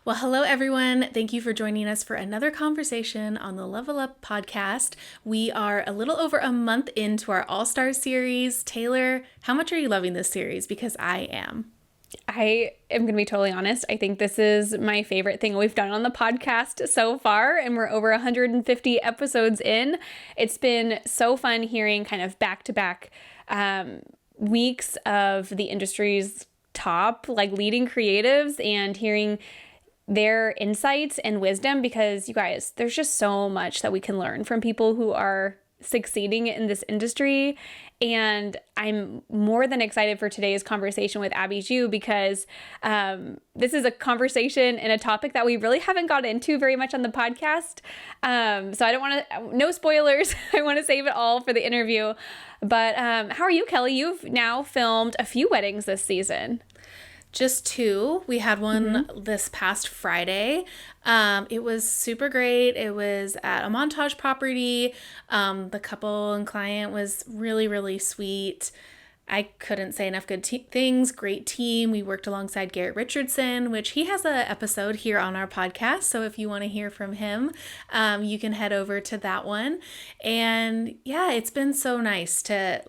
Well, hello everyone. Thank you for joining us for another conversation on the Level Up podcast. We are a little over a month into our All-Star series. Taylor, how much are you loving this series? Because I am. I am going to be totally honest. I think this is my favorite thing we've done on the podcast so far, and we're over 150 episodes in. It's been so fun hearing kind of back-to-back weeks of the industry's top, like leading creatives and hearing their insights and wisdom, because you guys, there's just so much that we can learn from people who are succeeding in this industry. And I'm more than excited for today's conversation with Abby Zhu, because this is a conversation and a topic that we really haven't got into very much on the podcast. So I don't want to, no spoilers. I want to save it all for the interview. But how are you, Kelly? You've now filmed a few weddings this season. Just two. We had one this past Friday. It was super great. It was at a Montage property. The couple and client was really, really sweet. I couldn't say enough good things. Great team. We worked alongside Garrett Richardson, which he has an episode here on our podcast. So if you want to hear from him, you can head over to that one. And yeah, it's been so nice to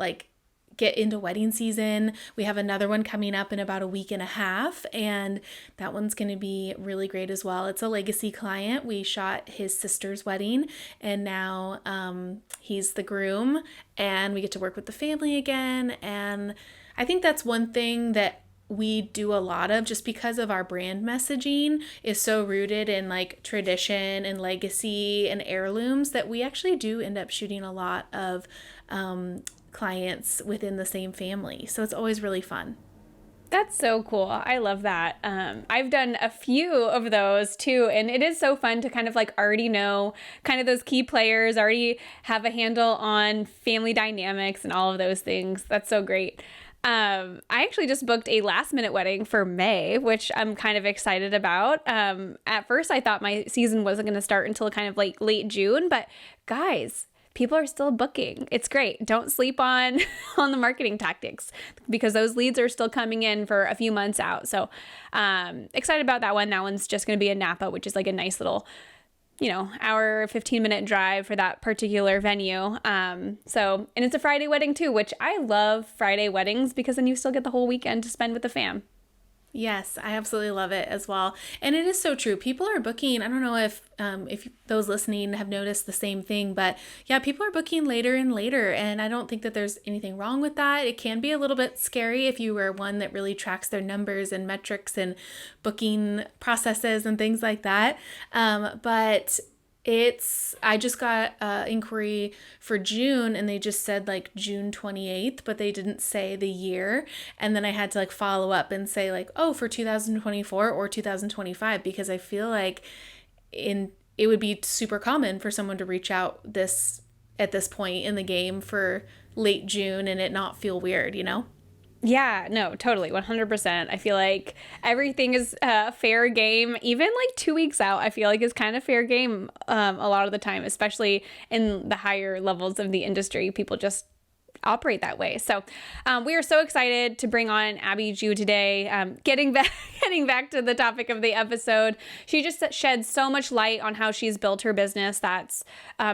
get into wedding season. We have another one coming up in about a week and a half, and that one's going to be really great as well. It's a legacy client. We shot his sister's wedding, and now he's the groom, and we get to work with the family again. And I think that's one thing that we do a lot of, just because of our brand messaging is so rooted in like tradition and legacy and heirlooms, that we actually do end up shooting a lot of clients within the same family. So it's always really fun. That's so cool. I love that. I've done a few of those too, and it is so fun to kind of like already know kind of those key players, already have a handle on family dynamics and all of those things. That's so great. I actually just booked a last minute wedding for May, which I'm kind of excited about. At first I thought my season wasn't going to start until kind of like late June, but guys, people are still booking. It's great. Don't sleep on the marketing tactics, because those leads are still coming in for a few months out. So excited about that one. That one's just going to be in Napa, which is like a nice little, hour, 15-minute drive for that particular venue. And it's a Friday wedding too, which I love Friday weddings, because then you still get the whole weekend to spend with the fam. Yes, I absolutely love it as well. And it is so true. People are booking. I don't know if those listening have noticed the same thing, but yeah, people are booking later and later. And I don't think that there's anything wrong with that. It can be a little bit scary if you are one that really tracks their numbers and metrics and booking processes and things like that. But I just got inquiry for June, and they just said like June 28th, but they didn't say the year. And then I had to like follow up and say like, oh, for 2024 or 2025, because I feel like it would be super common for someone to reach out at this point in the game for late June and it not feel weird, Yeah, no, totally. 100%. I feel like everything is fair game. Even like 2 weeks out, I feel like is kind of fair game a lot of the time, especially in the higher levels of the industry. People just operate that way. So we are so excited to bring on Abby Zhu today. Getting back to the topic of the episode, she just sheds so much light on how she's built her business that's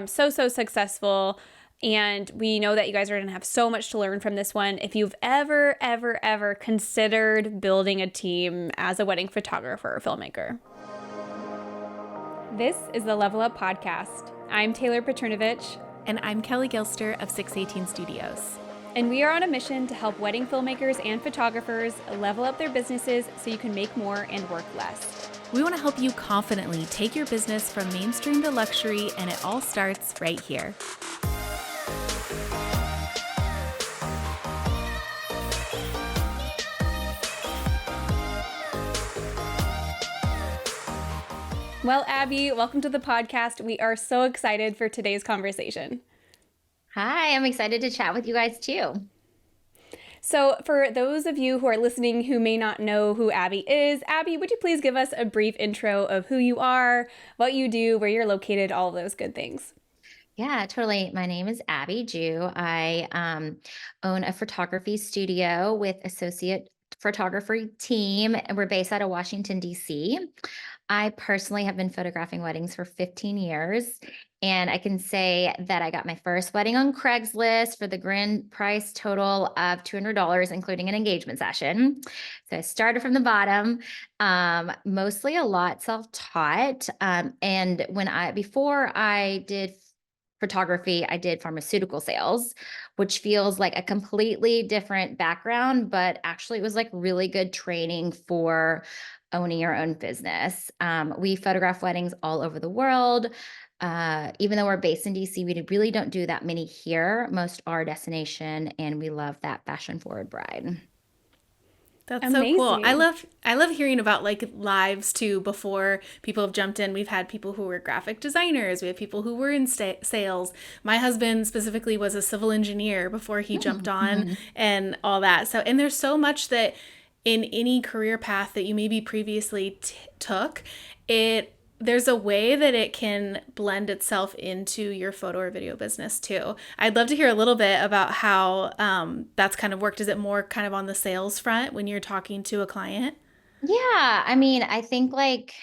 so successful. And we know that you guys are going to have so much to learn from this one. If you've ever considered building a team as a wedding photographer or filmmaker. This is the Level Up Podcast. I'm Taylor Petrinovich. And I'm Kelly Gilster of 618 Studios. And we are on a mission to help wedding filmmakers and photographers level up their businesses so you can make more and work less. We want to help you confidently take your business from mainstream to luxury, and it all starts right here. Well, Abby, welcome to the podcast. We are so excited for today's conversation. Hi, I'm excited to chat with you guys too. So for those of you who are listening who may not know who Abby is, Abby, would you please give us a brief intro of who you are, what you do, where you're located, all of those good things? Yeah, totally. My name is Abby Zhu. I own a photography studio with associate photography team. We're based out of Washington, D.C. I personally have been photographing weddings for 15 years. And I can say that I got my first wedding on Craigslist for the grand price total of $200, including an engagement session. So I started from the bottom, mostly a lot self-taught. And before I did photography, I did pharmaceutical sales, which feels like a completely different background, but actually it was like really good training for owning your own business. We photograph weddings all over the world. Even though we're based in DC, we really don't do that many here. Most are destination, and we love that fashion forward bride. That's so cool. Amazing. I love hearing about like lives too before people have jumped in. We've had people who were graphic designers. We have people who were in sales. My husband specifically was a civil engineer before he jumped on Mhm. and all that. So and there's so much that in any career path that you maybe previously took, it there's a way that it can blend itself into your photo or video business too. I'd love to hear a little bit about how that's kind of worked. Is it more kind of on the sales front when you're talking to a client? Yeah, I mean, I think like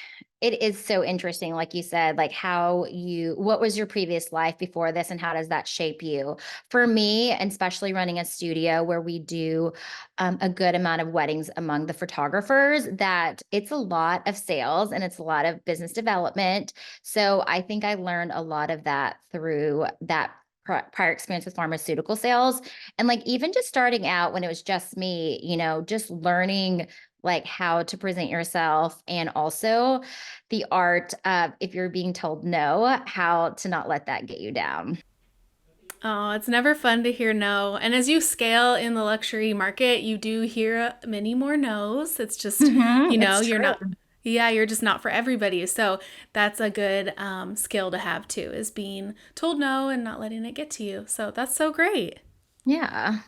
it is so interesting, like you said, like what was your previous life before this and how does that shape you? For me, and especially running a studio where we do a good amount of weddings among the photographers, that it's a lot of sales and it's a lot of business development. So I think I learned a lot of that through that prior experience with pharmaceutical sales. And like even just starting out when it was just me, just learning like how to present yourself and also the art of if you're being told no, how to not let that get you down. Oh, it's never fun to hear no. And as you scale in the luxury market, you do hear many more no's. It's just, It's you're true. not, yeah, you're just not for everybody. So that's a good skill to have too, is being told no and not letting it get to you. So that's so great. Yeah.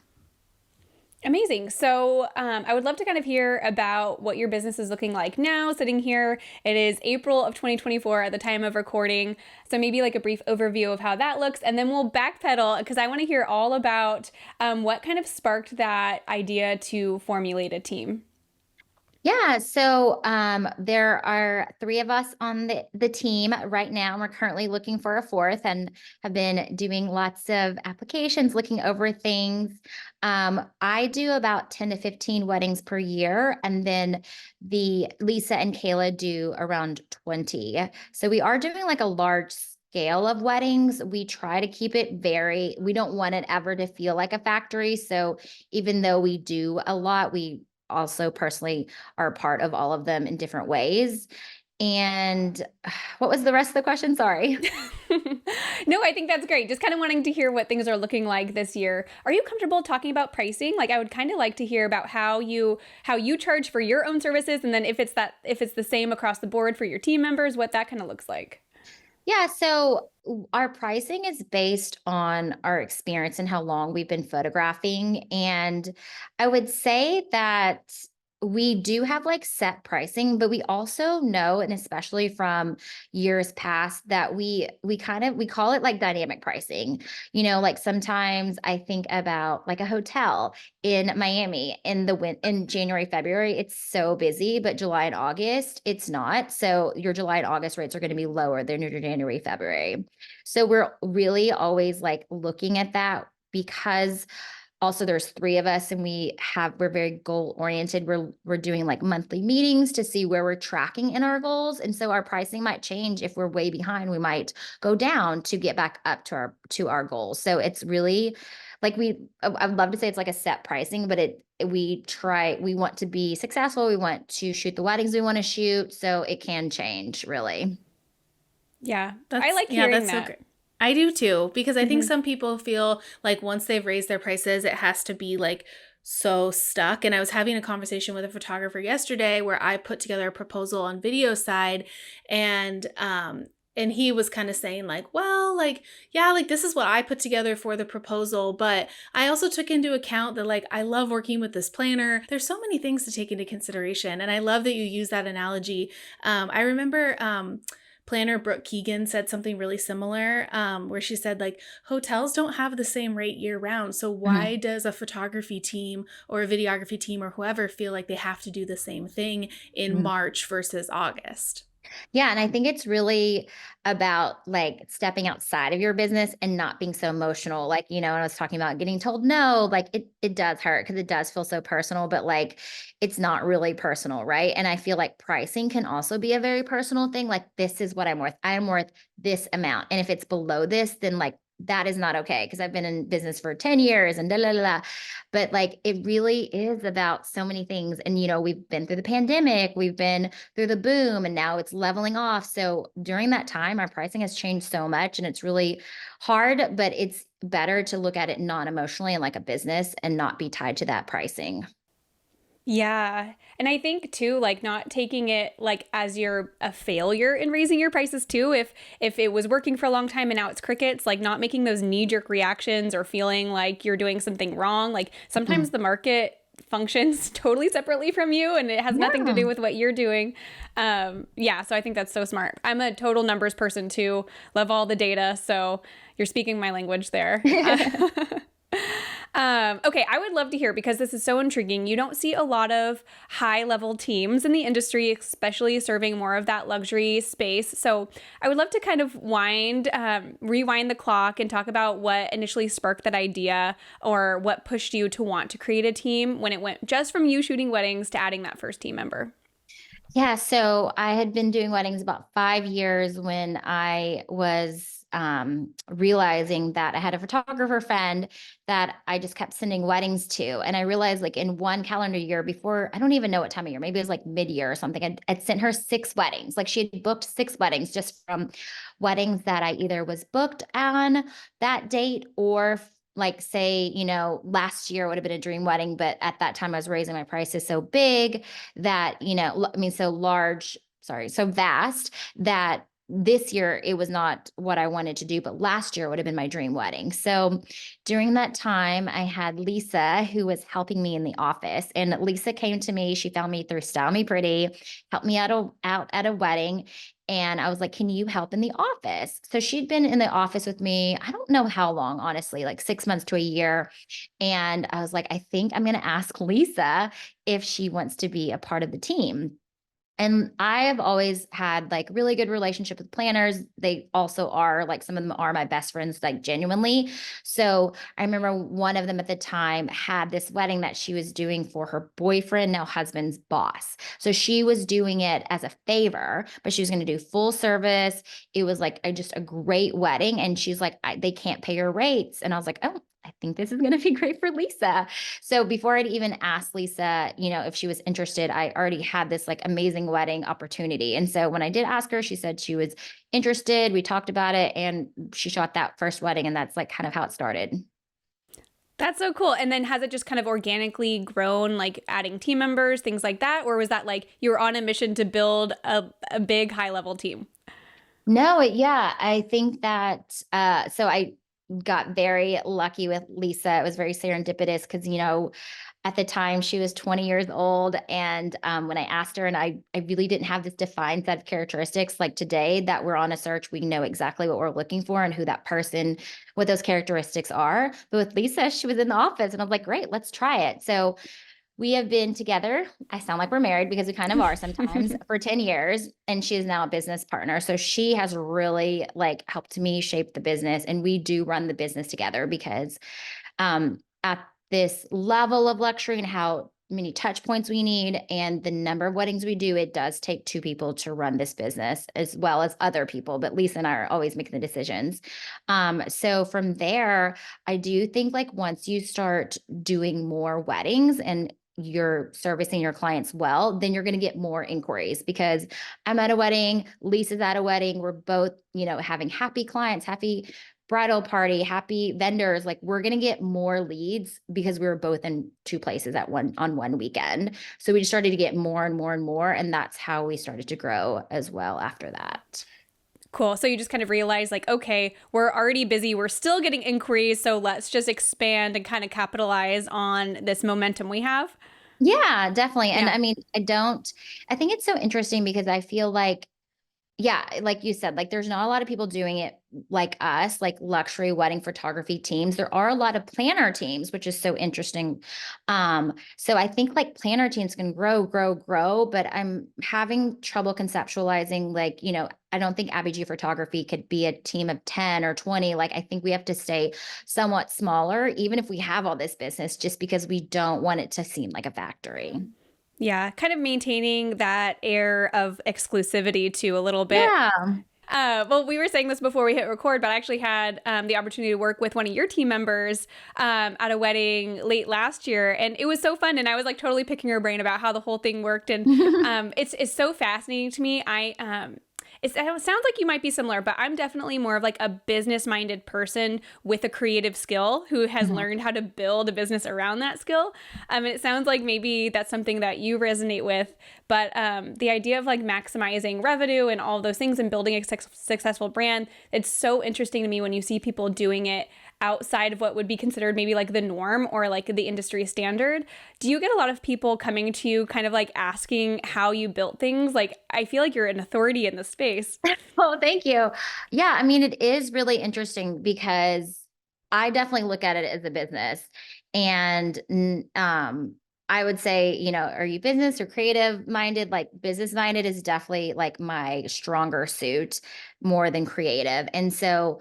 Amazing. So, I would love to kind of hear about what your business is looking like now, sitting here. It is April of 2024 at the time of recording. So, maybe like a brief overview of how that looks. And then we'll backpedal because I want to hear all about what kind of sparked that idea to formulate a team. Yeah, so there are three of us on the team right now. We're currently looking for a fourth and have been doing lots of applications, looking over things. I do about 10 to 15 weddings per year, and then the Lisa and Kayla do around 20. So we are doing like a large scale of weddings. We try to keep it we don't want it ever to feel like a factory. So even though we do a lot, we also personally are a part of all of them in different ways. And what was the rest of the question? Sorry. No, I think that's great. Just kind of wanting to hear what things are looking like this year. Are you comfortable talking about pricing? Like I would kind of like to hear about how you charge for your own services and then if it's the same across the board for your team members, what that kind of looks like. Yeah, so our pricing is based on our experience and how long we've been photographing. And I would say that we do have like set pricing, but we also know, and especially from years past, that we call it like dynamic pricing. Like sometimes I think about like a hotel in Miami in January, February, it's so busy, but July and August, it's not. So your July and August rates are going to be lower than your January, February. So we're really always like looking at that because also there's three of us and we're very goal oriented. We're doing like monthly meetings to see where we're tracking in our goals. And so our pricing might change. If we're way behind, we might go down to get back up to our goals. So it's really like I'd love to say it's like a set pricing, but we want to be successful. We want to shoot the weddings we want to shoot. So it can change really. Yeah. I like hearing That's so that. great. I do too, because I think Mhm. some people feel like once they've raised their prices, it has to be like so stuck. And I was having a conversation with a photographer yesterday where I put together a proposal on video side and he was kind of saying like, well, like, yeah, like this is what I put together for the proposal, but I also took into account that like I love working with this planner. There's so many things to take into consideration. And I love that you use that analogy. I remember planner Brooke Keegan said something really similar, where she said, like, hotels don't have the same rate year round. So why Mhm. does a photography team or a videography team or whoever feel like they have to do the same thing in Mhm. March versus August? Yeah, and I think it's really about like stepping outside of your business and not being so emotional. Like, when I was talking about getting told no, like it does hurt because it does feel so personal, but like it's not really personal, right? And I feel like pricing can also be a very personal thing. Like, this is what I'm worth. I am worth this amount. And if it's below this, then like that is not okay because I've been in business for 10 years and da la la la. But like it really is about so many things. And we've been through the pandemic, we've been through the boom, and now it's leveling off. So during that time, our pricing has changed so much and it's really hard, but it's better to look at it non-emotionally and like a business and not be tied to that pricing. Yeah. And I think too, like not taking it like as you're a failure in raising your prices too. If it was working for a long time and now it's crickets, like not making those knee-jerk reactions or feeling like you're doing something wrong. Like sometimes Mhm. the market functions totally separately from you and it has nothing to Yeah. do with what you're doing. Yeah, so I think that's so smart. I'm a total numbers person too. Love all the data, so you're speaking my language there. Okay, I would love to hear because this is so intriguing. You don't see a lot of high level teams in the industry, especially serving more of that luxury space. So I would love to kind of rewind the clock and talk about what initially sparked that idea or what pushed you to want to create a team when it went just from you shooting weddings to adding that first team member. Yeah, so I had been doing weddings about 5 years when I was realizing that I had a photographer friend that I just kept sending weddings to. And I realized, like, in one calendar year before, I don't even know what time of year, maybe it was like mid year or something, I'd sent her 6 weddings. Like, she had booked 6 weddings just from weddings that I either was booked on that date or like say, last year would have been a dream wedding, but at that time I was raising my prices so big that, so large, sorry, so vast that this year it was not what I wanted to do, but last year would have been my dream wedding. So during that time, I had Lisa who was helping me in the office, and Lisa came to me. She found me through Style Me Pretty, helped me out at a wedding. And I was like, can you help in the office? So she'd been in the office with me, I don't know how long, honestly, like 6 months to a year. And I was like, I think I'm going to ask Lisa if she wants to be a part of the team. And I have always had like really good relationship with planners. They also are like some of them are my best friends, like genuinely. So I remember one of them at the time had this wedding that she was doing for her boyfriend, now husband's boss. So she was doing it as a favor, but she was going to do full service. It was like just a great wedding. And she's like, they can't pay her rates. And I was like, oh, I think this is going to be great for Lisa. So before I'd even asked Lisa, if she was interested, I already had this like amazing wedding opportunity. And so when I did ask her, she said she was interested. We talked about it and she shot that first wedding. And that's like kind of how it started. That's so cool. And then has it just kind of organically grown, like adding team members, things like that? Or was that like you were on a mission to build a big high level team? No, yeah, I think that so I got very lucky with Lisa. It was very serendipitous because, at the time she was 20 years old. And when I asked her, and I really didn't have this defined set of characteristics like today that we're on a search, we know exactly what we're looking for and who that person, what those characteristics are. But with Lisa, she was in the office and I was like, great, let's try it. So we have been together. I sound like we're married because we kind of are sometimes for 10 years. And she is now a business partner. So she has really like helped me shape the business. And we do run the business together because at this level of luxury and how many touch points we need and the number of weddings we do, it does take two people to run this business as well as other people. But Lisa and I are always making the decisions. So from there, I do think like once you start doing more weddings and you're servicing your clients well, then you're going to get more inquiries because I'm at a wedding, Lisa's at a wedding. We're both, having happy clients, happy bridal party, happy vendors. Like we're going to get more leads because we were both in two places on one weekend. So we just started to get more and more and more. And that's how we started to grow as well after that. Cool. So you just kind of realize, like, okay, we're already busy. We're still getting inquiries. So let's just expand and kind of capitalize on this momentum we have. Yeah, definitely. And Yeah. I mean, I think it's so interesting because I feel like yeah, like you said, like there's not a lot of people doing it like us, like luxury wedding photography teams. There are a lot of planner teams, which is so interesting. So I think like planner teams can grow, grow, grow, but I'm having trouble conceptualizing like, I don't think Abby G photography could be a team of 10 or 20. Like I think we have to stay somewhat smaller, even if we have all this business, just because we don't want it to seem like a factory. Yeah, kind of maintaining that air of exclusivity too a little bit. Yeah. Well, we were saying this before we hit record, but I actually had the opportunity to work with one of your team members at a wedding late last year, and it was so fun. And I was like totally picking her brain about how the whole thing worked, and it's so fascinating to me. It sounds like you might be similar, but I'm definitely more of like a business minded person with a creative skill who has learned how to build a business around that skill. It sounds like maybe that's something that you resonate with, but the idea of like maximizing revenue and all of those things and building a successful brand, it's so interesting to me when you see people doing it outside of what would be considered maybe like the norm or like the industry standard. Do you get a lot of people coming to you kind of like asking how you built things? Like, I feel like you're an authority in the space. Oh, thank you. Yeah, I mean, it is really interesting because I definitely look at it as a business. And I would say, are you business or creative minded? Like business minded is definitely like my stronger suit more than creative. And so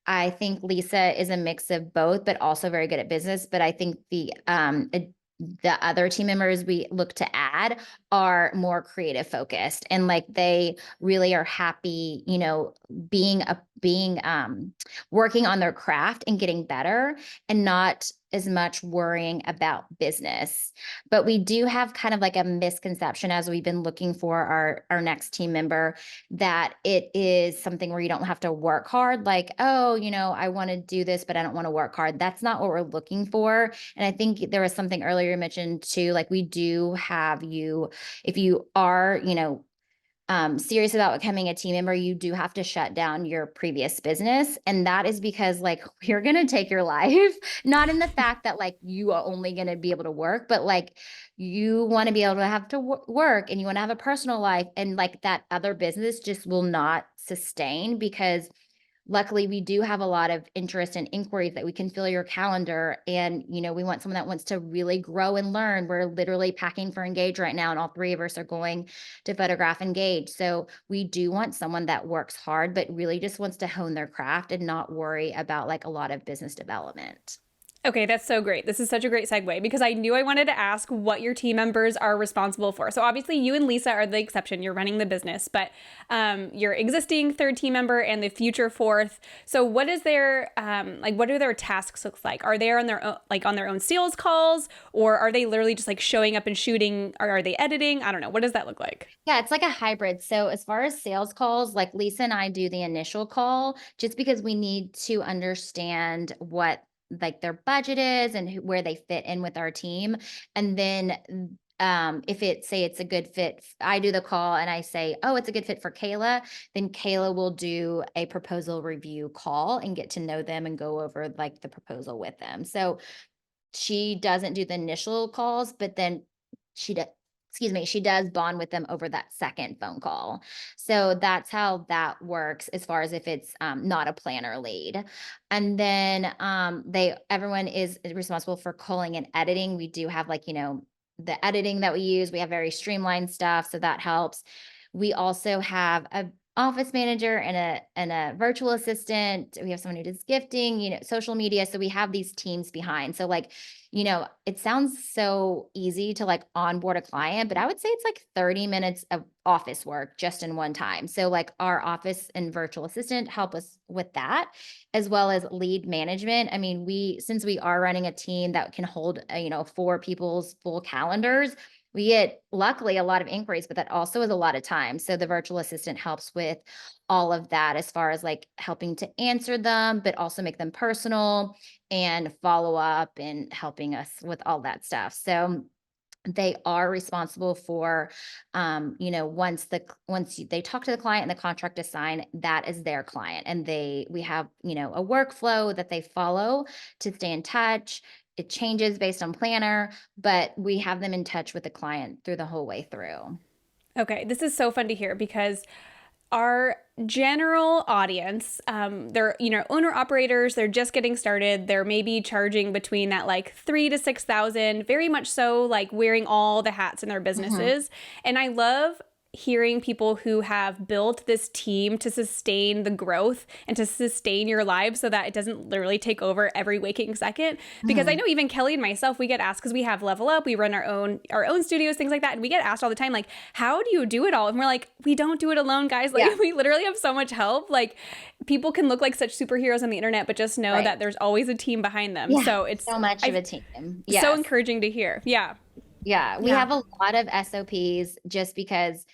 I think Lisa is a mix of both, but also very good at business. But I think the other team members we look to add are more creative focused, and like they really are happy, being working on their craft and getting better, and not as much worrying about business. But we do have kind of like a misconception as we've been looking for our next team member, that it is something where you don't have to work hard. Like, oh, I want to do this, but I don't want to work hard. That's not what we're looking for. And I think there was something earlier you mentioned too, like we do have you, if you are, serious about becoming a team member, you do have to shut down your previous business. And that is because like we're going to take your life, not in the fact that like you are only going to be able to work, but like you want to be able to have to work and you want to have a personal life. And like that other business just will not sustain, because luckily we do have a lot of interest and inquiries that we can fill your calendar. And we want someone that wants to really grow and learn. We're literally packing for Engage right now, and all three of us are going to photograph Engage. So we do want someone that works hard but really just wants to hone their craft and not worry about like a lot of business development. Okay, that's so great. This is such a great segue because I knew I wanted to ask what your team members are responsible for. So obviously, you and Lisa are the exception. You're running the business, but your existing third team member and the future fourth. So what is their like? What do their tasks look like? Are they on their own, like on their own sales calls, or are they literally just like showing up and shooting? Or are they editing? I don't know. What does that look like? Yeah, it's like a hybrid. So as far as sales calls, like Lisa and I do the initial call just because we need to understand what like their budget is and where they fit in with our team. And then if it's a good fit, I do the call and I say, oh, it's a good fit for Kayla. Then Kayla will do a proposal review call and get to know them and go over like the proposal with them. So she doesn't do the initial calls, but then she does, excuse me, she does bond with them over that second phone call. So that's how that works as far as if it's not a planner lead. And then everyone is responsible for calling and editing. We do have like, the editing that we use. We have very streamlined stuff, so that helps. We also have a office manager and a virtual assistant. We have someone who does gifting, social media. So we have these teams behind. So like, it sounds so easy to like onboard a client, but I would say it's like 30 minutes of office work just in one time. So like our office and virtual assistant help us with that, as well as lead management. I mean, since we are running a team that can hold, 4 people's full calendars, we get luckily a lot of inquiries, but that also is a lot of time. So the virtual assistant helps with all of that as far as like helping to answer them, but also make them personal and follow up and helping us with all that stuff. So they are responsible for, once they talk to the client and the contract is signed, that is their client. And we have, a workflow that they follow to stay in touch. It changes based on planner, but we have them in touch with the client through the whole way through. Okay, this is so fun to hear because Our general audience, they're, owner operators, they're just getting started. They're maybe charging between that like 3 to 6,000, very much so like wearing all the hats in their Mhm. businesses. And I love hearing people who have built this team to sustain the growth and to sustain your lives so that it doesn't literally take over every waking second. Because I Mhm. know even Kelly and myself, we get asked, because we have Level Up, we run our own studios, things like that, and we get asked all the time, like, how do you do it all? And we're like, we don't do it alone, guys. Like, Yeah. we literally have so much help. Like, people can look like such superheroes on the internet, but just know Right. that there's always a team behind them. Yeah. So it's So much of I a team. so Yes. encouraging to hear. Yeah. Yeah. We Yeah. have a lot of SOPs just because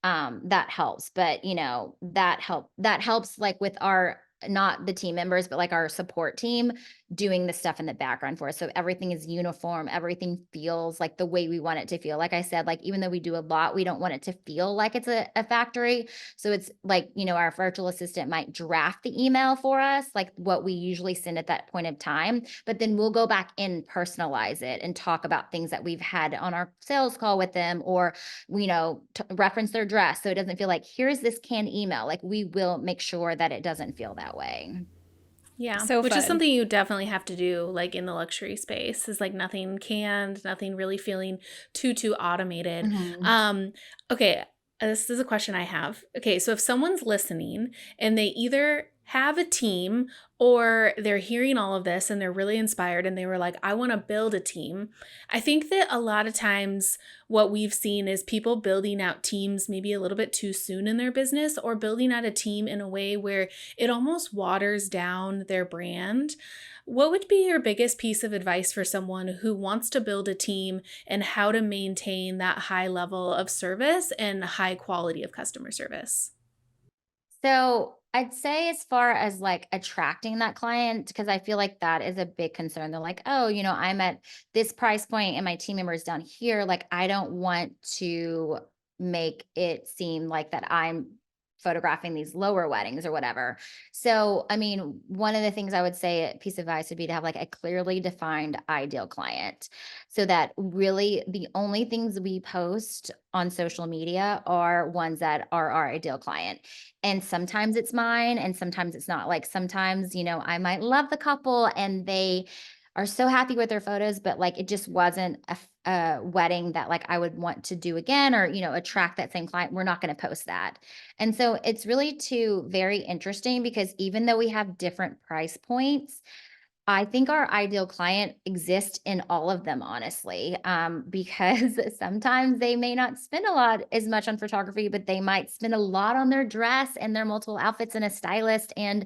that helps. But that helps like with our not the team members, but like our support team doing the stuff in the background for us. So everything is uniform, everything feels like the way we want it to feel. Like I said, like even though we do a lot, we don't want it to feel like it's a factory. So it's like, our virtual assistant might draft the email for us, like what we usually send at that point of time, but then we'll go back and personalize it and talk about things that we've had on our sales call with them, or reference their dress. So it doesn't feel like here's this canned email. Like we will make sure that it doesn't feel that way. Yeah, So which is fun. something you definitely have to do like in the luxury space is like nothing canned, nothing really feeling too automated. Mhm. Um okay, this is a question I have. Okay, so if someone's listening and they either have a team or they're hearing all of this and they're really inspired and they were like, I want to build a team. I think that a lot of times what we've seen is people building out teams maybe a little bit too soon in their business, or building out a team in a way where it almost waters down their brand. What would be your biggest piece of advice for someone who wants to build a team and how to maintain that high level of service and high quality of customer service? So I'd say as far as like attracting that client, because I feel like that is a big concern. They're like, oh, I'm at this price point and my team member is down here. Like, I don't want to make it seem like that I'm photographing these lower weddings or whatever. So, I mean, one of the things I would say a piece of advice would be to have like a clearly defined ideal client, so that really the only things we post on social media are ones that are our ideal client. And sometimes it's mine and sometimes it's not. Like sometimes, I might love the couple and they are so happy with their photos, but like it just wasn't a wedding that like I would want to do again, or, attract that same client. We're not going to post that. And so it's really too very interesting because even though we have different price points, I think our ideal client exists in all of them, honestly, because sometimes they may not spend a lot as much on photography, but they might spend a lot on their dress and their multiple outfits and a stylist and,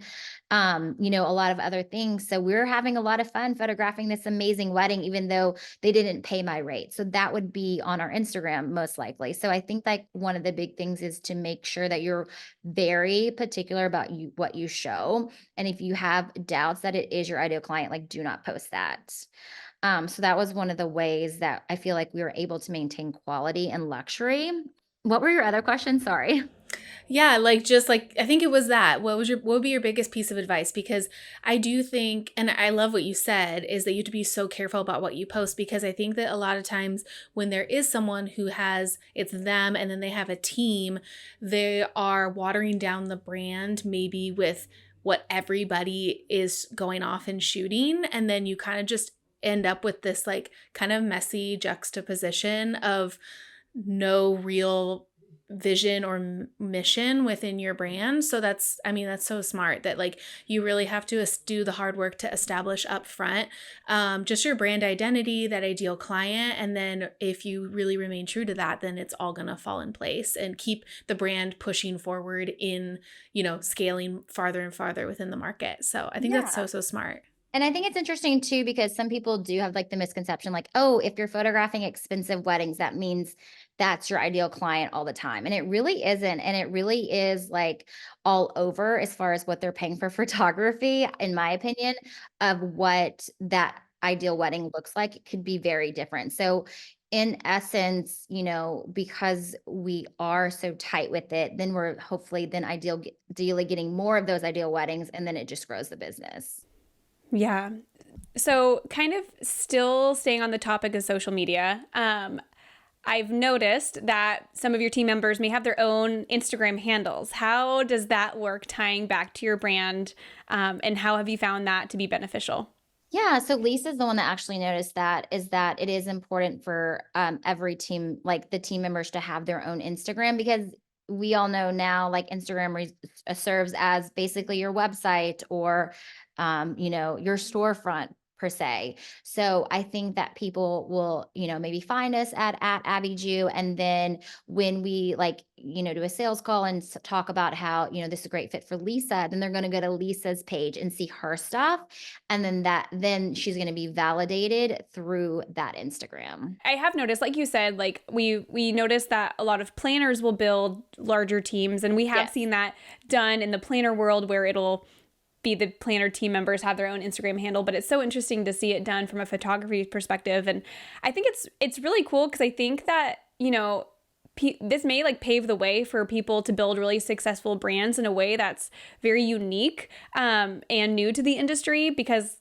a lot of other things. So we're having a lot of fun photographing this amazing wedding, even though they didn't pay my rate. So that would be on our Instagram most likely. So I think like one of the big things is to make sure that you're very particular about what you show, and if you have doubts that it is your ideal client, like do not post that. So that was one of the ways that I feel like we were able to maintain quality and luxury. What were your other questions? Sorry. Yeah, like just like I think it was that. What would be your biggest piece of advice? Because I do think, and I love what you said, is that you have to be so careful about what you post, because I think that a lot of times when there is someone who has it's them and then they have a team, they are watering down the brand maybe with what everybody is going off and shooting, and then you kind of just end up with this like kind of messy juxtaposition of no real vision or mission within your brand. So that's, I mean, that's so smart that like you really have to do the hard work to establish up front just your brand identity, that ideal client. And then if you really remain true to that, then it's all going to fall in place and keep the brand pushing forward in, scaling farther and farther within the market. So I think that's Yeah. so smart. And I think it's interesting too, because some people do have like the misconception, like, oh, if you're photographing expensive weddings, that means that's your ideal client all the time. And it really isn't. And it really is like all over as far as what they're paying for photography, in my opinion, of what that ideal wedding looks like. It could be very different. So, in essence, because we are so tight with it, then we're hopefully then ideally getting more of those ideal weddings, and then it just grows the business. Yeah. So, kind of still staying on the topic of social media, I've noticed that some of your team members may have their own Instagram handles. How does that work tying back to your brand? And how have you found that to be beneficial? Yeah, so Lisa's the one that actually noticed that is that it is important for every team, like the team members to have their own Instagram because we all know now like Instagram serves as basically your website or your storefront per se. So I think that people will, maybe find us at Abby Jew, and then when we like, do a sales call and talk about how, this is a great fit for Lisa, then they're going to go to Lisa's page and see her stuff, and then she's going to be validated through that Instagram. I have noticed, like you said, like we noticed that a lot of planners will build larger teams, and we have Yes. seen that done in the planner world where it'll be the planner team members have their own Instagram handle, but it's so interesting to see it done from a photography perspective. And I think it's really cool because I think that, this may like pave the way for people to build really successful brands in a way that's very unique and new to the industry, because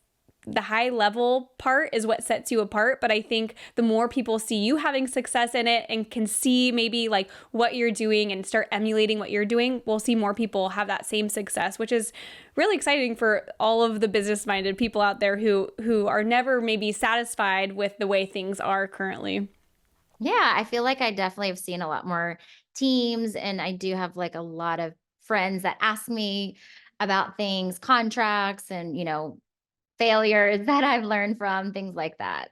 the high level part is what sets you apart. But I think the more people see you having success in it and can see maybe like what you're doing and start emulating what you're doing, we'll see more people have that same success, which is really exciting for all of the business minded people out there who are never maybe satisfied with the way things are currently. Yeah, I feel like I definitely have seen a lot more teams, and I do have like a lot of friends that ask me about things, contracts, and, failures that I've learned from, things like that.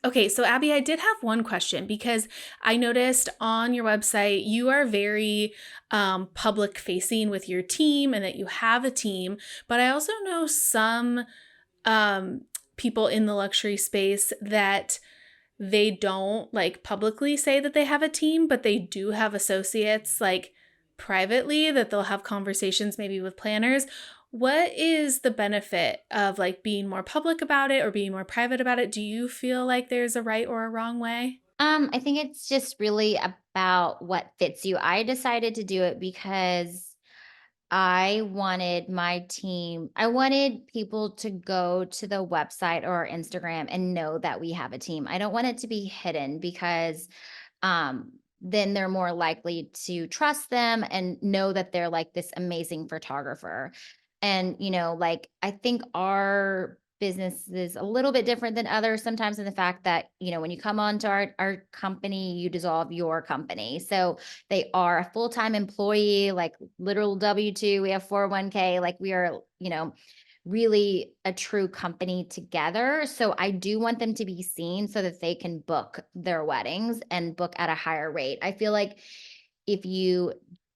Okay, so Abby, I did have one question because I noticed on your website you are very public facing with your team and that you have a team. But I also know some um, people in the luxury space that they don't like publicly say that they have a team, but they do have associates like privately that they'll have conversations maybe with planners. What is the benefit of like being more public about it or being more private about it? Do you feel like there's a right or a wrong way? I think it's just really about what fits you. I decided to do it because I wanted my team, I wanted people to go to the website or our Instagram and know that we have a team. I don't want it to be hidden because then they're more likely to trust them and know that they're like this amazing photographer. And, like I think our business is a little bit different than others sometimes in the fact that, when you come on to our company, you dissolve your company. So they are a full-time employee, like literal W-2. We have 401k, like we are, really a true company together. So I do want them to be seen so that they can book their weddings and book at a higher rate. I feel like if you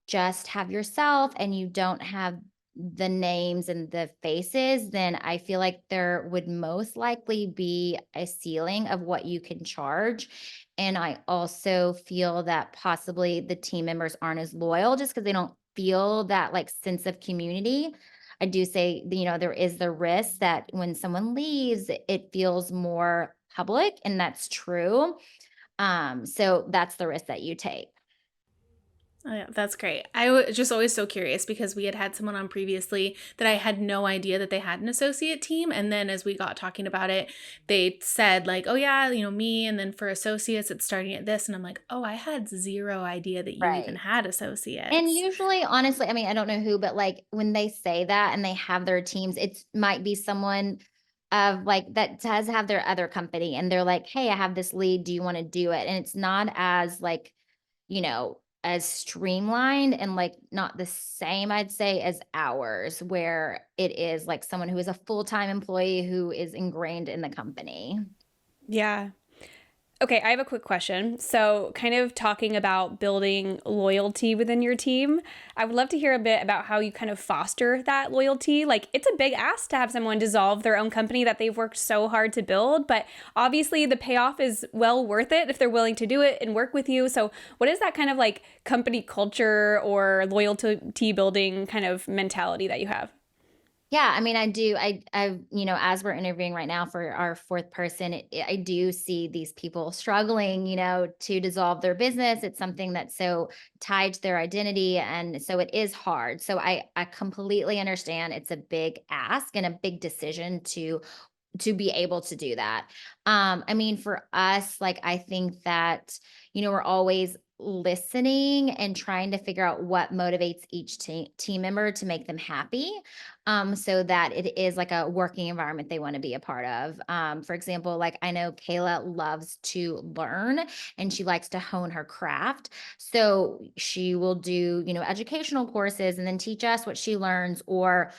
just have yourself and you don't have the names and the faces, then I feel like there would most likely be a ceiling of what you can charge. And I also feel that possibly the team members aren't as loyal just because they don't feel that like sense of community. I do say, there is the risk that when someone leaves, it feels more public, and that's true. So that's the risk that you take. Oh, yeah, that's great. I was just always so curious because we had had someone on previously that I had no idea that they had an associate team. And then as we got talking about it, they said, like, oh, yeah, me. And then for associates, it's starting at this. And I'm like, oh, I had zero idea that you even Right. had And associates. usually, honestly, I mean, I don't know who, but like when they say that and they have their teams, it might be someone of like that does have their other company and they're like, hey, I have this lead. Do you want to do it? And it's not as like, as streamlined and like not the same, I'd say, as ours, where it is like someone who is a full-time employee who is ingrained in the company. Yeah. Okay, I have a quick question. So, kind of talking about building loyalty within your team, I would love to hear a bit about how you kind of foster that loyalty. Like, it's a big ask to have someone dissolve their own company that they've worked so hard to build, but obviously the payoff is well worth it if they're willing to do it and work with you. So, what is that kind of like company culture or loyalty building kind of mentality that you have? Yeah, I mean, I do. As we're interviewing right now for our fourth person, I do see these people struggling, to dissolve their business. It's something that's so tied to their identity. And so it is hard. So I completely understand it's a big ask and a big decision to to be able to do that. I mean, for us, like, I think that, we're always listening and trying to figure out what motivates each team member to make them happy, so that it is like a working environment they want to be a part of. For example, like, I know Kayla loves to learn and she likes to hone her craft. So she will do, educational courses and then teach us what she learns, or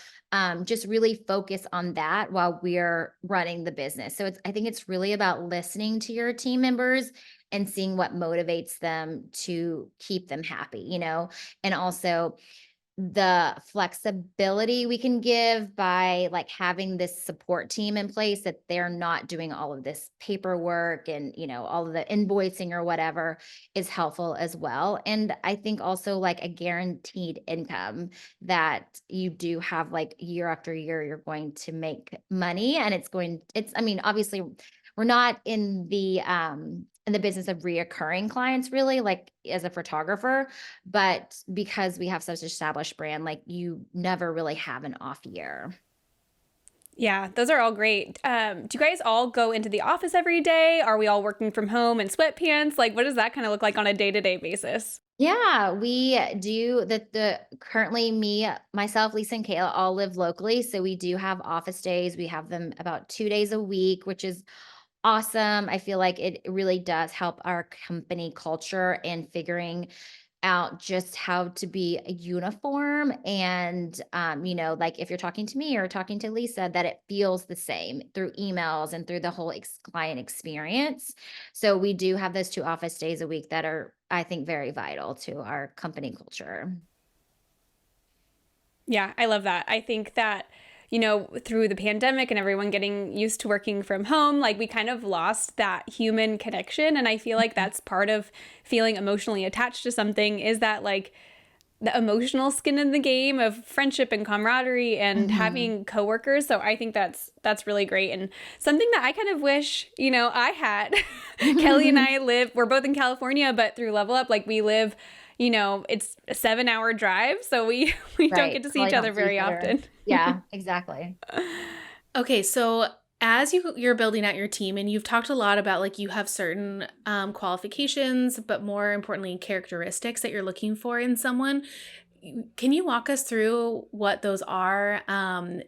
just really focus on that while we're running the business. So I think it's really about listening to your team members and seeing what motivates them to keep them happy, and also the flexibility we can give by like having this support team in place, that they're not doing all of this paperwork and all of the invoicing or whatever, is helpful as well. And I think also like a guaranteed income, that you do have like year after year you're going to make money, and I mean, obviously we're not in the business of reoccurring clients really, like as a photographer, but because we have such an established brand, like you never really have an off year. Yeah, those are all great. Do you guys all go into the office every day? Are we all working from home in sweatpants? Like, what does that kind of look like on a day-to-day basis? Yeah, we do the currently me, myself, Lisa, and Kayla all live locally. So we do have office days. We have them about 2 days a week, which is awesome. I feel like it really does help our company culture and figuring out just how to be a uniform, and like if you're talking to me or talking to Lisa, that it feels the same through emails and through the whole client experience. So we do have those 2 office days a week that are, I think, very vital to our company culture. Yeah, I love that. I think that, through the pandemic and everyone getting used to working from home, like we kind of lost that human connection. And I feel like that's part of feeling emotionally attached to something, is that like the emotional skin in the game of friendship and camaraderie and Mhm. having coworkers. So I think that's really great, and something that I kind of wish, I had. Kelly and I we're both in California, but through Level Up, like we live, it's a 7-hour drive, so we we don't Right. get to see Probably each other don't see each very other. often. Yeah, exactly. Okay, so as you're building out your team, and you've talked a lot about like you have certain qualifications, but more importantly, characteristics that you're looking for in someone. Can you walk us through what those are,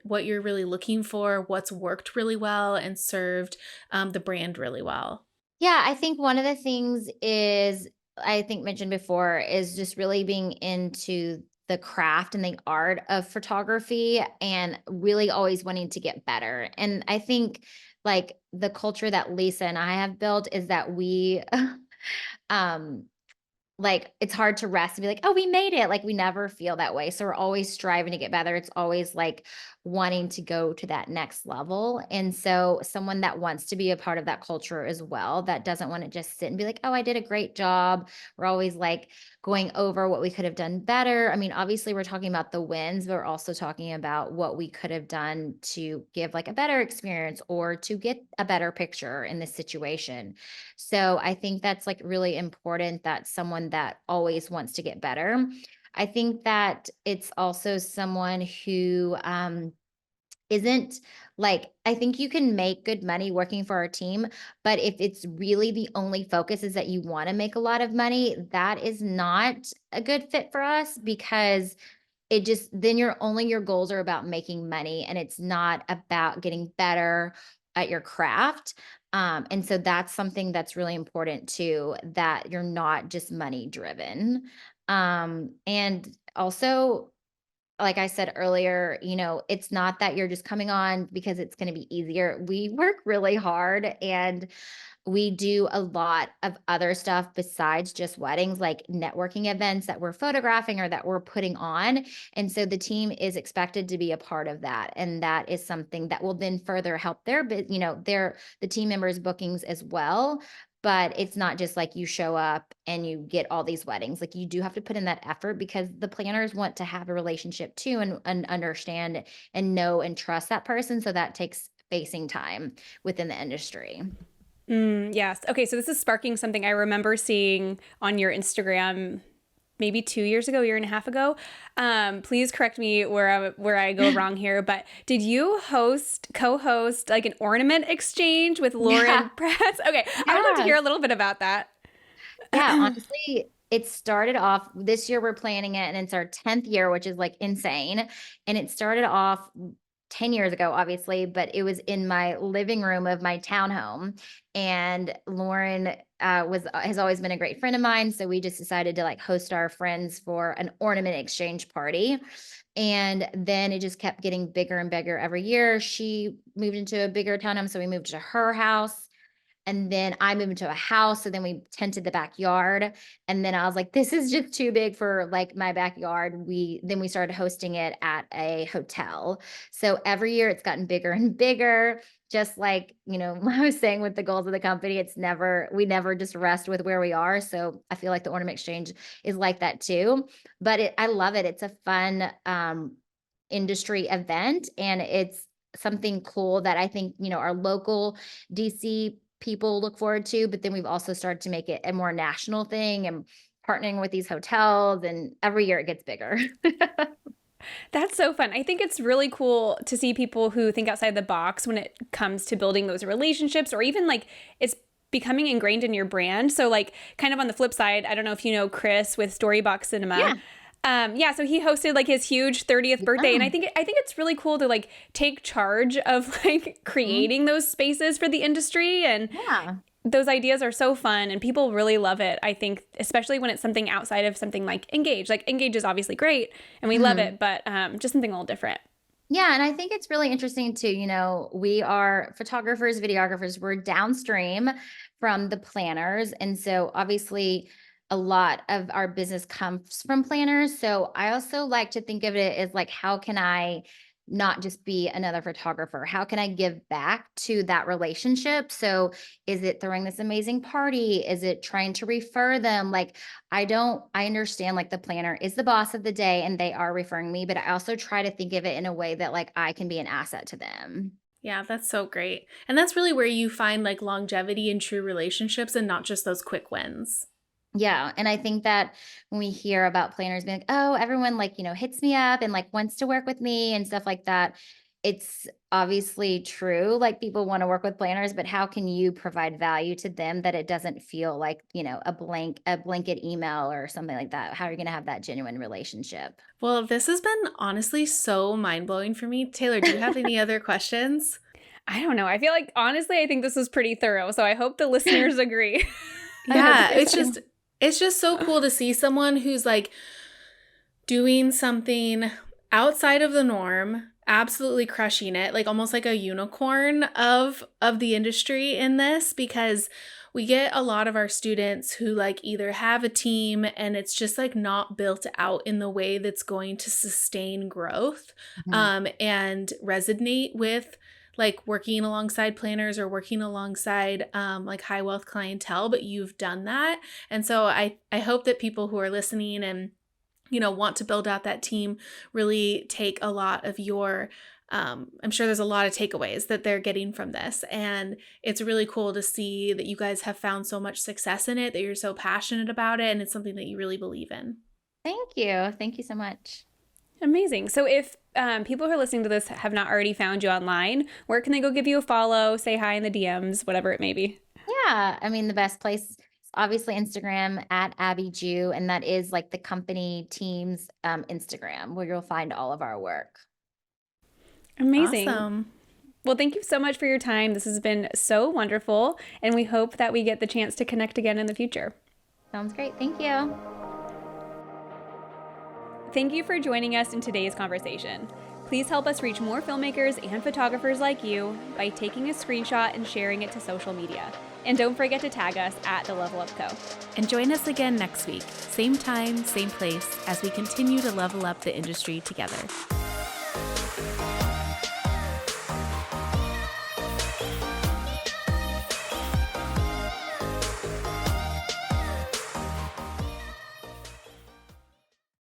what you're really looking for, what's worked really well and served the brand really well? Yeah, I think one of the things is, I think mentioned before, is just really being into the craft and the art of photography and really always wanting to get better. And I think like the culture that Lisa and I have built is that we um like, it's hard to rest and be like, "Oh, we made it." Like, we never feel that way. So we're always striving to get better. It's always like wanting to go to that next level. And so someone that wants to be a part of that culture as well, that doesn't want to just sit and be like, "Oh, I did a great job." We're always like going over what we could have done better. I mean, obviously we're talking about the wins, but we're also talking about what we could have done to give like a better experience or to get a better picture in this situation. So I think that's like really important, that someone that always wants to get better. I think that it's also someone who isn't like, I think you can make good money working for our team, but if it's really the only focus is that you want to make a lot of money, that is not a good fit for us, because it just, then your goals are about making money and it's not about getting better at your craft. And so that's something that's really important too, that you're not just money driven. And also, like I said earlier, it's not that you're just coming on because it's going to be easier. We work really hard, and we do a lot of other stuff besides just weddings, like networking events that we're photographing or that we're putting on. And so the team is expected to be a part of that. And that is something that will then further help the team members' bookings as well. But it's not just like you show up and you get all these weddings. Like, you do have to put in that effort, because the planners want to have a relationship too, and understand and know and trust that person. So that takes facing time within the industry. Yes. Okay, so this is sparking something I remember seeing on your Instagram maybe 2 years ago, year and a half ago. Please correct me where I go wrong here, but did you co-host like an ornament exchange with Yeah. Lauren Press? Okay, I would love to Yeah. hear a little bit about that. Yeah, honestly, it started off this year. We're planning it, and it's our 10th year, which is like insane. And it started off 10 years ago, obviously, but it was in my living room of my townhome. And Lauren has always been a great friend of mine. So we just decided to like host our friends for an ornament exchange party. And then it just kept getting bigger and bigger every year. She moved into a bigger townhome, so we moved to her house. And then I moved into a house. So then we tented the backyard. And then I was like, this is just too big for like my backyard. We started hosting it at a hotel. So every year it's gotten bigger and bigger. Just like, I was saying with the goals of the company, we never just rest with where we are. So I feel like the Ornament Exchange is like that too. But I love it. It's a fun industry event, and it's something cool that I think, our local DC people look forward to, but then we've also started to make it a more national thing and partnering with these hotels, and every year it gets bigger. That's so fun. I think it's really cool to see people who think outside the box when it comes to building those relationships, or even like it's becoming ingrained in your brand. So like kind of on the flip side, I don't know if you know Chris with Storybox Cinema. Yeah. So he hosted like his huge 30th birthday, and Yeah. I think it's really cool to like take charge of like creating those spaces for the industry, and Yeah. those ideas are so fun and people really love it. I think especially when it's something outside of something like Engage. Like Engage is obviously great and we love it, but just something a little different. Yeah, and I think it's really interesting too. We are photographers, videographers, we're downstream from the planners. And so obviously a lot of our business comes from planners. So I also like to think of it as like, how can I not just be another photographer? How can I give back to that relationship? So is it throwing this amazing party? Is it trying to refer them? Like, I understand like the planner is the boss of the day and they are referring me, but I also try to think of it in a way that like I can be an asset to them. Yeah, that's so great. And that's really where you find like longevity in true relationships and not just those quick wins. Yeah. And I think that when we hear about planners being like, oh, everyone like, hits me up and like wants to work with me and stuff like that, it's obviously true. Like people want to work with planners, but how can you provide value to them that it doesn't feel like, a blanket email or something like that? How are you going to have that genuine relationship? Well, this has been honestly so mind-blowing for me. Taylor, do you have any other questions? I don't know. I feel like honestly, I think this was pretty thorough. So I hope the listeners agree. Yeah, it's just so cool to see someone who's like doing something outside of the norm, absolutely crushing it, like almost like a unicorn of the industry in this, because we get a lot of our students who like either have a team and it's just like not built out in the way that's going to sustain growth and resonate with like working alongside planners or working alongside like high wealth clientele, but you've done that. And so I hope that people who are listening and want to build out that team really take a lot of your I'm sure there's a lot of takeaways that they're getting from this. And it's really cool to see that you guys have found so much success in it, that you're so passionate about it, and it's something that you really believe in. Thank you. Thank you so much. Amazing. So if people who are listening to this have not already found you online, where can they go give you a follow, say hi in the DMs, whatever it may be? Yeah. I mean, the best place is obviously Instagram at Abby Jew. And that is like the company team's Instagram where you'll find all of our work. Amazing. Awesome. Well, thank you so much for your time. This has been so wonderful, and we hope that we get the chance to connect again in the future. Sounds great. Thank you. Thank you for joining us in today's conversation. Please help us reach more filmmakers and photographers like you by taking a screenshot and sharing it to social media. And don't forget to tag us at The Level Up Co. And join us again next week, same time, same place, as we continue to level up the industry together.